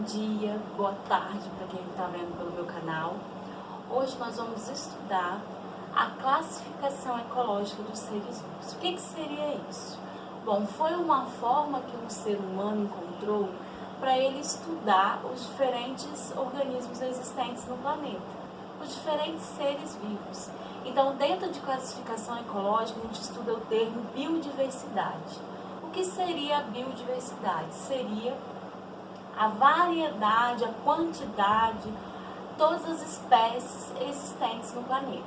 dia, boa tarde para quem está vendo pelo meu canal. Hoje nós vamos estudar a classificação ecológica dos seres vivos. O que seria isso? Bom, foi uma forma que o ser humano encontrou para ele estudar os diferentes organismos existentes no planeta, os diferentes seres vivos. Então, dentro de classificação ecológica, a gente estuda o termo biodiversidade. O que seria a biodiversidade? Seria a variedade, a quantidade, todas as espécies existentes no planeta.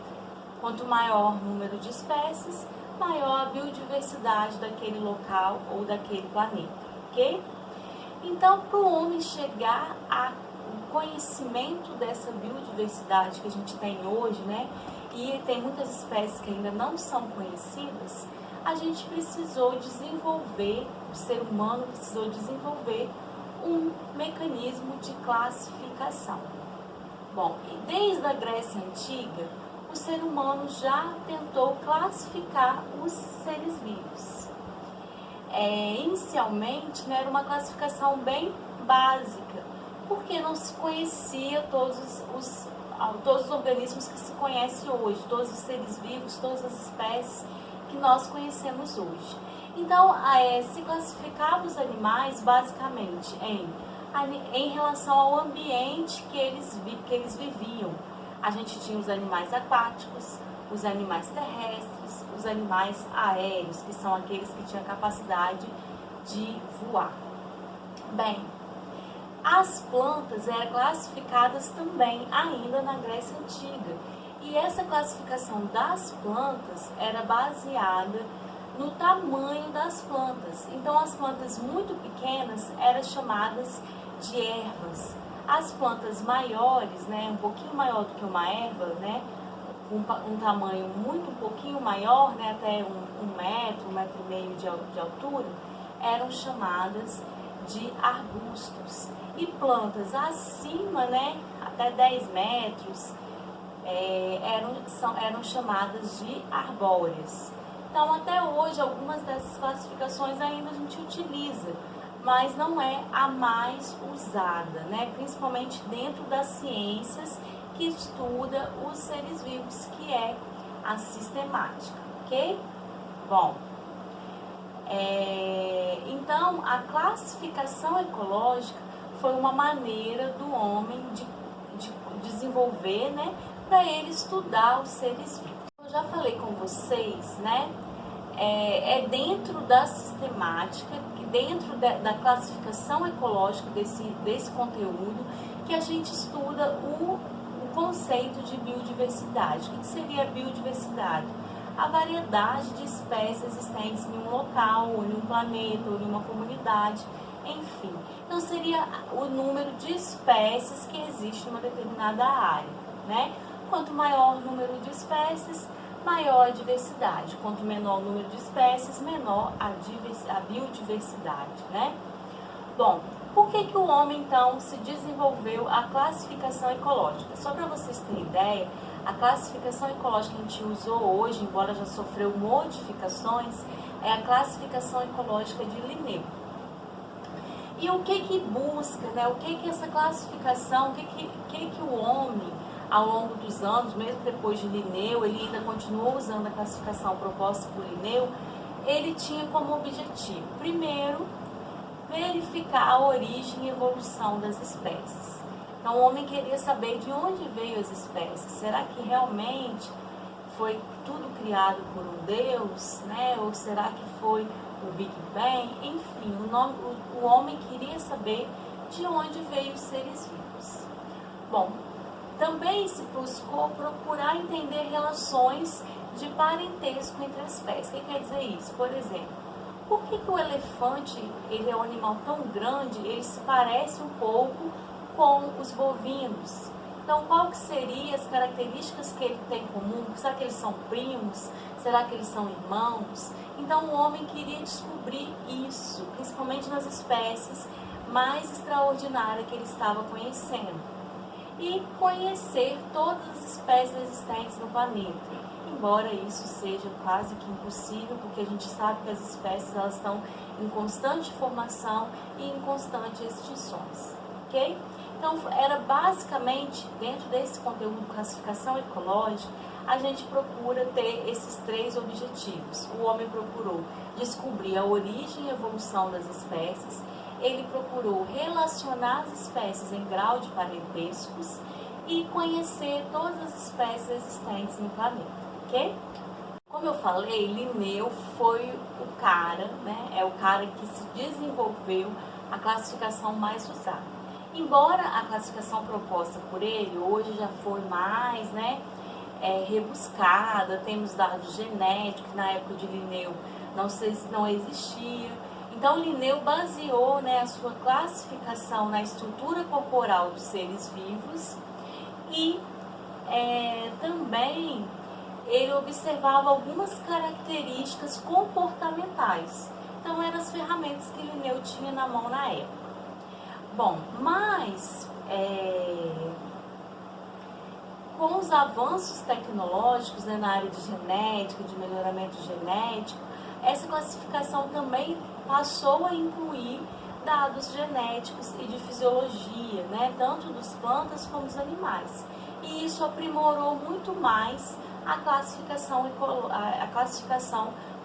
Quanto maior o número de espécies, maior a biodiversidade daquele local ou daquele planeta, ok? Então, para o homem chegar ao conhecimento dessa biodiversidade que a gente tem hoje, né? E tem muitas espécies que ainda não são conhecidas, a gente precisou desenvolver, o ser humano precisou desenvolver um mecanismo de classificação. Bom, e desde a Grécia Antiga, o ser humano já tentou classificar os seres vivos. Inicialmente, né, era uma classificação bem básica, porque não se conhecia todos os organismos que se conhecem hoje, todos os seres vivos, todas as espécies que nós conhecemos hoje. Então, se classificava os animais basicamente em relação ao ambiente que eles viviam. A gente tinha os animais aquáticos, os animais terrestres, os animais aéreos, que são aqueles que tinham capacidade de voar. Bem, as plantas eram classificadas também ainda na Grécia Antiga. E essa classificação das plantas era baseada no tamanho das plantas. Então, as plantas muito pequenas eram chamadas de ervas. As plantas maiores, né, um pouquinho maior do que uma erva, né, um tamanho um pouquinho maior, né, até um metro e meio de altura, eram chamadas de arbustos. E plantas acima, né, até 10 metros, eram chamadas de arbóreas. Então, até hoje, algumas dessas classificações ainda a gente utiliza, mas não é a mais usada, né? Principalmente dentro das ciências que estuda os seres vivos, que é a sistemática, ok? Bom, então, a classificação ecológica foi uma maneira do homem de desenvolver, né, para ele estudar os seres vivos. Eu já falei com vocês, né, dentro da sistemática, dentro da classificação ecológica desse conteúdo, que a gente estuda o conceito de biodiversidade. O que seria a biodiversidade? A variedade de espécies existentes em um local, ou em um planeta, ou em uma comunidade, enfim. Então, seria o número de espécies que existe em uma determinada área, né? Quanto maior o número de espécies, maior a diversidade. Quanto menor o número de espécies, menor a biodiversidade, né? Bom, por que o homem, então, se desenvolveu a classificação ecológica? Só para vocês terem ideia, a classificação ecológica que a gente usou hoje, embora já sofreu modificações, é a classificação ecológica de Linneu. E o que busca, né? O que essa classificação, o que o homem, ao longo dos anos, mesmo depois de Linneu, ele ainda continuou usando a classificação proposta por Linneu, ele tinha como objetivo, primeiro, verificar a origem e evolução das espécies. Então, o homem queria saber de onde veio as espécies. Será que realmente foi tudo criado por um Deus, né? Ou será que foi o Big Bang? Enfim, o homem queria saber de onde veio os seres vivos. Bom, também se buscou procurar entender relações de parentesco entre as espécies. O que quer dizer isso? Por exemplo, por que o elefante, ele é um animal tão grande, ele se parece um pouco com os bovinos? Então, qual que seriam as características que ele tem em comum? Será que eles são primos? Será que eles são irmãos? Então, o homem queria descobrir isso, principalmente nas espécies mais extraordinárias que ele estava conhecendo. E conhecer todas as espécies existentes no planeta. Embora isso seja quase que impossível, porque a gente sabe que as espécies elas estão em constante formação e em constantes extinções. ok? Então, era basicamente, dentro desse conteúdo de classificação ecológica, a gente procura ter esses 3 objetivos. O homem procurou descobrir a origem e evolução das espécies, ele procurou relacionar as espécies em grau de parentescos e conhecer todas as espécies existentes no planeta, ok? Como eu falei, Linneu foi o cara, né? É o cara que se desenvolveu a classificação mais usada. Embora a classificação proposta por ele hoje já foi mais, né, rebuscada, temos dados genéticos, na época de Linneu não existia. Então Linneu baseou, né, a sua classificação na estrutura corporal dos seres vivos e também ele observava algumas características comportamentais. Então eram as ferramentas que Linneu tinha na mão na época. Bom, mas com os avanços tecnológicos, né, na área de genética, de melhoramento genético, essa classificação também passou a incluir dados genéticos e de fisiologia, né, tanto dos plantas como dos animais. E isso aprimorou muito mais a classificação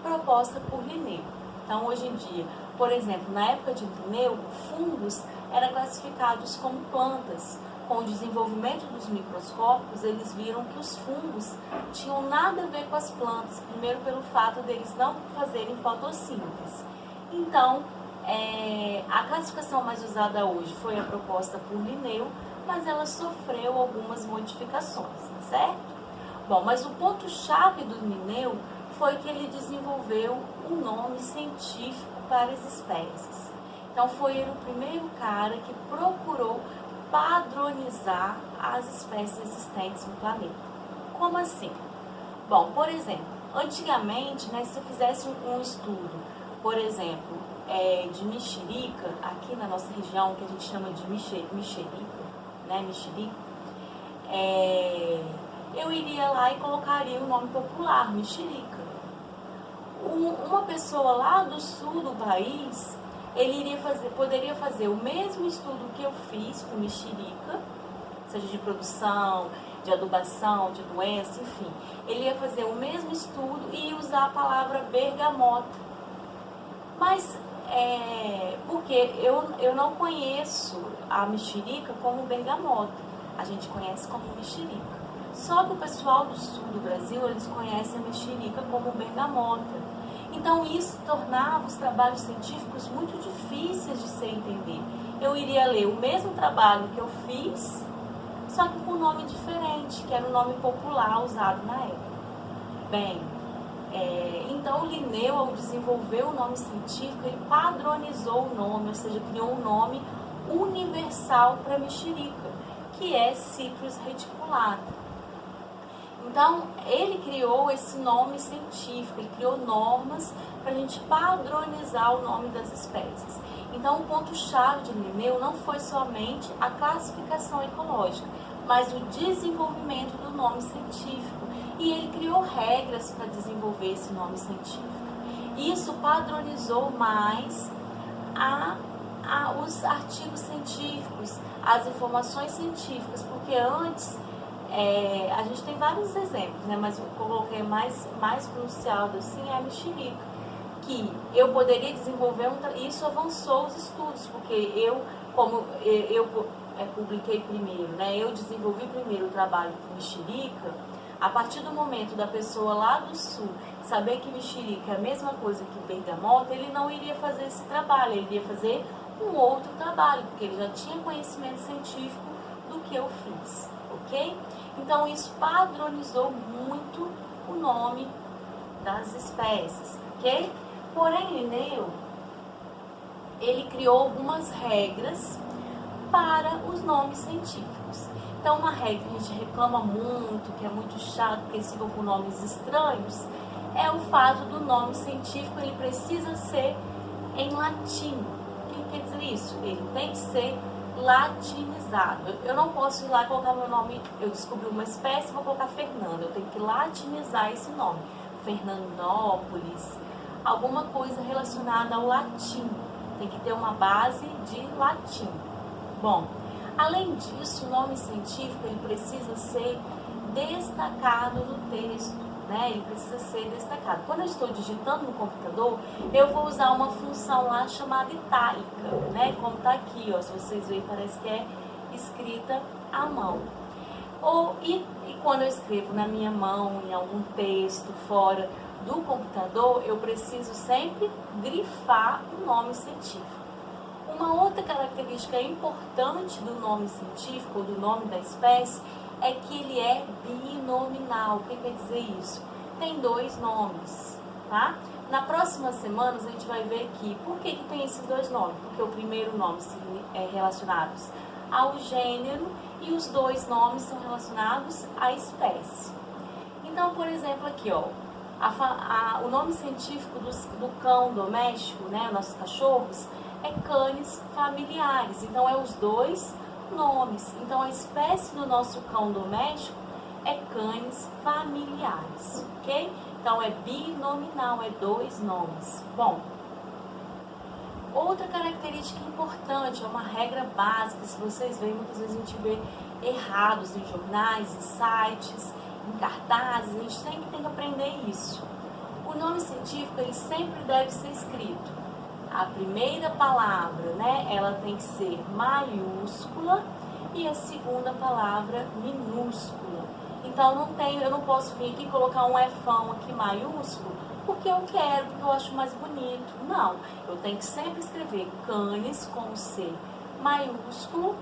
proposta por Linneu. Então, hoje em dia, por exemplo, na época de Linneu, fungos eram classificados como plantas. Com o desenvolvimento dos microscópios, eles viram que os fungos tinham nada a ver com as plantas, primeiro pelo fato deles não fazerem fotossíntese. Então, a classificação mais usada hoje foi a proposta por Linneu, mas ela sofreu algumas modificações, certo? Bom, mas o ponto-chave do Linneu foi que ele desenvolveu um nome científico para as espécies. Então, foi ele o primeiro cara que procurou padronizar as espécies existentes no planeta. Como assim? Bom, por exemplo, antigamente, né, se você fizesse um estudo, por exemplo, de mexerica, aqui na nossa região, que a gente chama de mexerica, né, mexerica, eu iria lá e colocaria o nome popular, mexerica. Uma pessoa lá do sul do país, ele poderia fazer o mesmo estudo que eu fiz com mexerica, seja de produção, de adubação, de doença, enfim. Ele ia fazer o mesmo estudo e ia usar a palavra bergamota. Mas, porque eu não conheço a mexerica como bergamota, a gente conhece como mexerica. Só que o pessoal do sul do Brasil, eles conhecem a mexerica como bergamota. Então, isso tornava os trabalhos científicos muito difíceis de se entender. Eu iria ler o mesmo trabalho que eu fiz, só que com um nome diferente, que era o nome popular usado na época. Bem, então Linneu, ao desenvolver o nome científico, ele padronizou o nome, ou seja, criou um nome universal para a mexerica, que é Citrus reticulata. Então, ele criou esse nome científico, ele criou normas para a gente padronizar o nome das espécies. Então, o ponto-chave de Linneu não foi somente a classificação ecológica, mas o desenvolvimento do nome científico. E ele criou regras para desenvolver esse nome científico. Isso padronizou mais os artigos científicos, as informações científicas, porque antes... a gente tem vários exemplos, né? Mas eu coloquei mais pronunciado assim, é a mexerica, que eu poderia desenvolver, isso avançou os estudos, porque como eu publiquei primeiro, né? Eu desenvolvi primeiro o trabalho com mexerica. A partir do momento da pessoa lá do sul saber que mexerica é a mesma coisa que bergamota, ele não iria fazer esse trabalho, ele iria fazer um outro trabalho, porque ele já tinha conhecimento científico do que eu fiz, ok? Então, isso padronizou muito o nome das espécies, ok? Porém, Linneu, ele criou algumas regras para os nomes científicos. Então, uma regra que a gente reclama muito, que é muito chato, porque eles ficam com nomes estranhos, é o fato do nome científico, ele precisa ser em latim. O que quer dizer isso? Ele tem que ser latinizado. Eu não posso ir lá e colocar meu nome, eu descobri uma espécie e vou colocar Fernanda. Eu tenho que latinizar esse nome. Fernandópolis, alguma coisa relacionada ao latim. Tem que ter uma base de latim, Bom, além disso, o nome científico ele precisa ser destacado no texto, né? Ele precisa ser destacado. Quando eu estou digitando no computador, eu vou usar uma função lá chamada itálica, né? Como está aqui, ó, se vocês verem, parece que é escrita à mão. E quando eu escrevo na minha mão, em algum texto fora do computador, eu preciso sempre grifar o nome científico. Uma outra característica importante do nome científico, ou do nome da espécie, é que ele é binominal. O que quer dizer isso? Tem dois nomes, tá? Na próxima semana a gente vai ver aqui por que tem esses dois nomes. Porque o primeiro nome é relacionado ao gênero e os dois nomes são relacionados à espécie. Então, por exemplo, aqui, ó, o nome científico do cão doméstico, né, nossos cachorros, é canis familiares. Então, é os dois nomes. Então, a espécie do nosso cão doméstico é canis familiares, ok? Então, é binominal, é dois nomes. Bom, outra característica importante, é uma regra básica, se vocês veem, muitas vezes a gente vê errados em jornais, em sites, em cartazes, a gente sempre tem que aprender isso. O nome científico, ele sempre deve ser escrito. A primeira palavra, né, ela tem que ser maiúscula e a segunda palavra minúscula. Então, eu não posso vir aqui e colocar um Fão aqui maiúsculo, porque eu quero, porque eu acho mais bonito. Não, eu tenho que sempre escrever canis com C maiúsculo,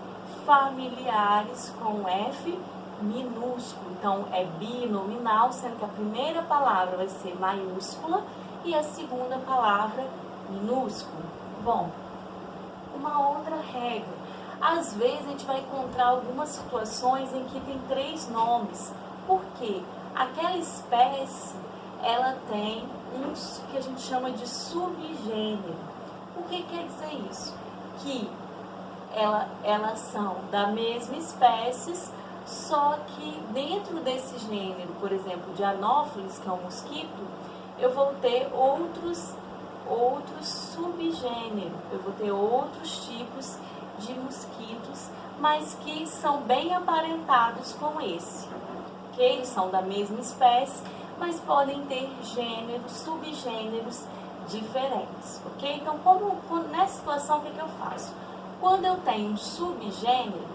familiares com F minúsculo. Então, é binominal, sendo que a primeira palavra vai ser maiúscula e a segunda palavra minúscula. Bom, uma outra regra. Às vezes a gente vai encontrar algumas situações em que tem três nomes. Por quê? Aquela espécie, ela tem uns que a gente chama de subgênero. O que quer dizer isso? Que elas são da mesma espécie, só que dentro desse gênero, por exemplo, de Anopheles, que é um mosquito, eu vou ter outros subgêneros, eu vou ter outros tipos de mosquitos, mas que são bem aparentados com esse, ok? Eles são da mesma espécie, mas podem ter gêneros, subgêneros diferentes, ok? Então, nessa situação, o que eu faço? Quando eu tenho um subgênero,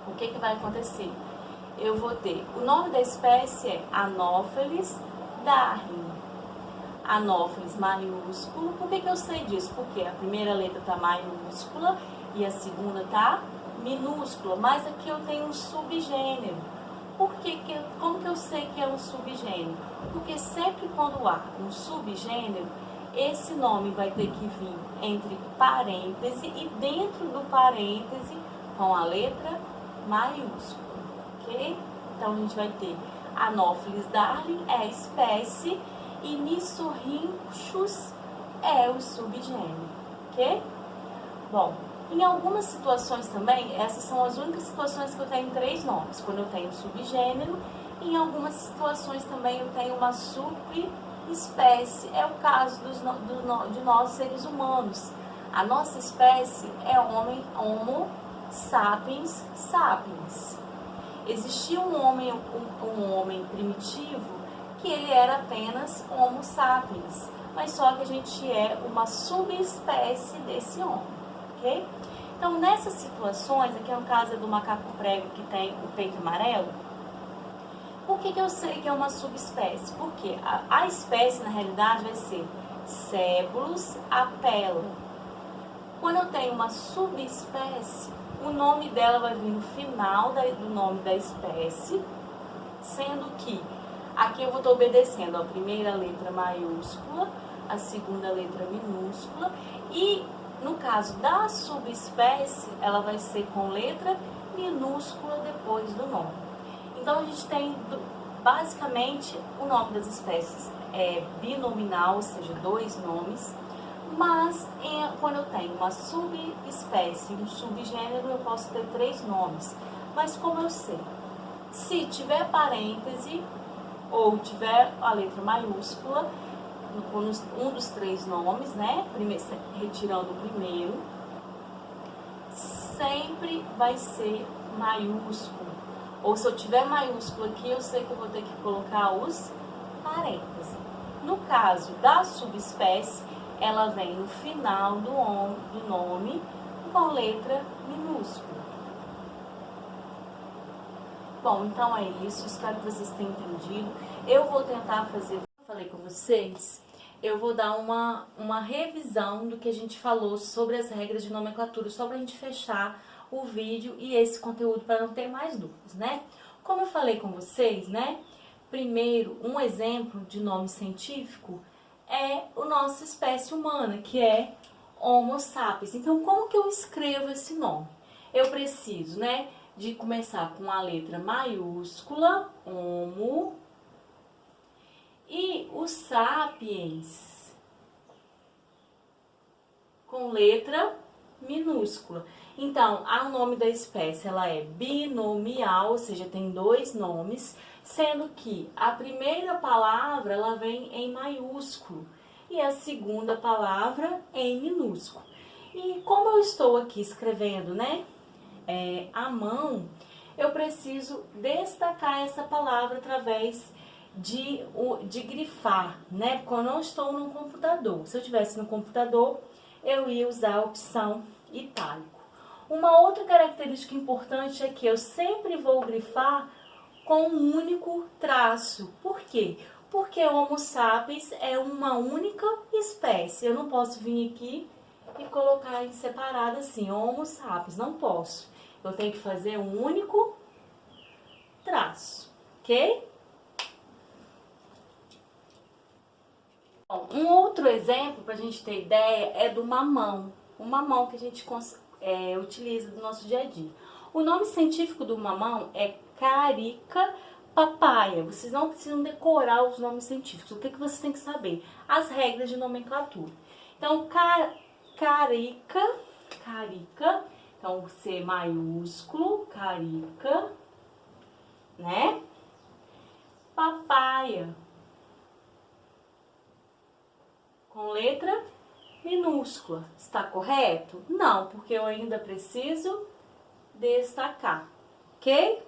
o que vai acontecer? Eu vou ter, o nome da espécie é Anopheles darling. Anopheles maiúsculo. Por que eu sei disso? Porque a primeira letra está maiúscula e a segunda está minúscula. Mas aqui eu tenho um subgênero. Como que eu sei que é um subgênero? Porque sempre quando há um subgênero, esse nome vai ter que vir entre parêntese e dentro do parêntese com a letra maiúscula, ok? Então a gente vai ter Anopheles darling é a espécie e Nissorhynchus é o subgênero, ok? Bom, em algumas situações também, essas são as únicas situações que eu tenho três nomes, quando eu tenho subgênero. Em algumas situações também eu tenho uma subespécie, é o caso de nós seres humanos. A nossa espécie é Homo sapiens sapiens. Existia um homem primitivo que ele era apenas Homo sapiens, mas só que a gente é uma subespécie desse homem, ok? Então, nessas situações, aqui é um caso do macaco prego que tem o peito amarelo. Por que eu sei que é uma subespécie? Porque a espécie, na realidade, vai ser Cebulus apella. Quando eu tenho uma subespécie, o nome dela vai vir no final do nome da espécie, sendo que aqui eu vou estar obedecendo a primeira letra maiúscula, a segunda letra minúscula e, no caso da subespécie, ela vai ser com letra minúscula depois do nome. Então, a gente tem, basicamente, o nome das espécies é binominal, ou seja, dois nomes, mas quando eu tenho uma subespécie e um subgênero, eu posso ter três nomes. Mas como eu sei? Se tiver parêntese ou tiver a letra maiúscula, um dos três nomes, né? Retirando o primeiro, sempre vai ser maiúsculo. Ou se eu tiver maiúsculo aqui, eu sei que eu vou ter que colocar os parênteses. No caso da subespécie, ela vem no final do nome com letra minúscula. Bom, então é isso. Espero que vocês tenham entendido. Eu vou tentar fazer, como eu falei com vocês, eu vou dar uma revisão do que a gente falou sobre as regras de nomenclatura, só para a gente fechar o vídeo e esse conteúdo para não ter mais dúvidas, né? Como eu falei com vocês, né? Primeiro, um exemplo de nome científico é a nossa espécie humana, que é Homo sapiens. Então, como que eu escrevo esse nome? Eu preciso, né, de começar com a letra maiúscula, Homo, e o sapiens com letra minúscula. Então, o nome da espécie ela é binomial, ou seja, tem dois nomes, sendo que a primeira palavra ela vem em maiúsculo e a segunda palavra em minúsculo. E como eu estou aqui escrevendo, né, à mão, eu preciso destacar essa palavra através de grifar, né, porque eu não estou no computador. Se eu estivesse no computador, eu ia usar a opção itálico. Uma outra característica importante é que eu sempre vou grifar com um único traço. Por quê? Porque o Homo sapiens é uma única espécie. Eu não posso vir aqui e colocar em separado assim, Homo sapiens. Não posso. Eu tenho que fazer um único traço, ok? Bom, um outro exemplo, para a gente ter ideia, é do mamão. O mamão que a gente utiliza no nosso dia a dia. O nome científico do mamão é Carica papaya. Vocês não precisam decorar os nomes científicos. O que vocês têm que saber? As regras de nomenclatura. Então, carica, então C maiúsculo, carica, né? Papaya, com letra minúscula. Está correto? Não, porque eu ainda preciso destacar, ok?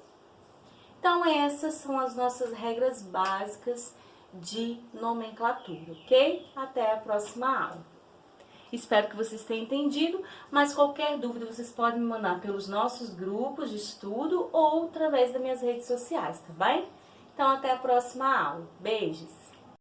Então, essas são as nossas regras básicas de nomenclatura, ok? Até a próxima aula. Espero que vocês tenham entendido, mas qualquer dúvida vocês podem me mandar pelos nossos grupos de estudo ou através das minhas redes sociais, tá bem? Então, até a próxima aula. Beijos!